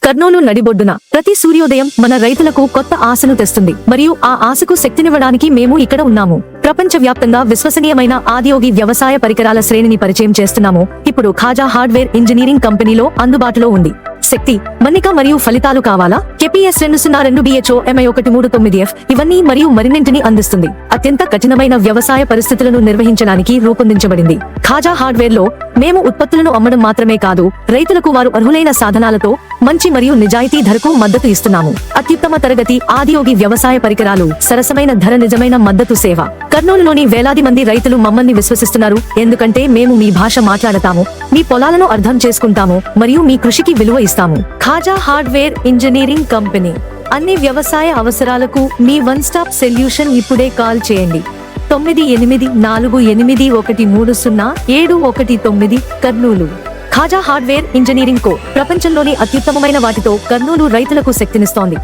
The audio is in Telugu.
కర్నూలు నడిబొడ్డున ప్రతి సూర్యోదయం మన రైతులకు కొత్త ఆశను తెస్తుంది మరియు ఆ ఆశకు శక్తినివ్వడానికి మేము ఇక్కడ ఉన్నాము. ప్రపంచవ్యాప్తంగా విశ్వసనీయమైన ఆదియోగి వ్యవసాయ పరికరాల శ్రేణిని పరిచయం చేస్తున్నాము. ఇప్పుడు ఖాజా హార్డ్వేర్ ఇంజనీరింగ్ కంపెనీలో అందుబాటులో ఉంది. శక్తి, మన్నిక మరియు ఫలితాలు కావాలా? KPS 202 BHO MI 139F ఇవన్నీ మరియు మరిన్నింటిని అందిస్తుంది. అత్యంత కఠినమైన వ్యవసాయ పరిస్థితులను నిర్వహించడానికి రూపొందించబడింది. ఖాజా హార్డ్వేర్ లో మేము ఉత్పత్తులను అమ్మడం మాత్రమే కాదు, రైతులకు వారు అర్హులైన సాధనాలతో మంచి మరియు నిజాయితీ ధరకు మద్దతు ఇస్తున్నాము. అత్యుత్తమ తరగతి ఆదియోగి వ్యవసాయ పరికరాలు, సరసమైన ధర, నిజమైన మద్దతు సేవ. కర్నూలులోని వేలాది మంది రైతులు మమ్మల్ని విశ్వసిస్తున్నారు, ఎందుకంటే మేము మీ భాష మాట్లాడతాము, మీ పొలాలను అర్థం చేసుకుంటాము మరియు మీ కృషికి విలువ ఇస్తాము. ఖాజా హార్డ్వేర్ ఇంజనీరింగ్ కంపెనీ అన్ని వ్యవసాయ అవసరాలకు మీ వన్ స్టాప్ సొల్యూషన్. ఇప్పుడే కాల్ చేయండి 9848130719 కర్నూలు. ఖాజా హార్డ్వేర్ ఇంజనీరింగ్ కో ప్రపంచంలోని అత్యుత్తమమైన వాటితో కర్నూలు రైతులకు శక్తినిస్తోంది.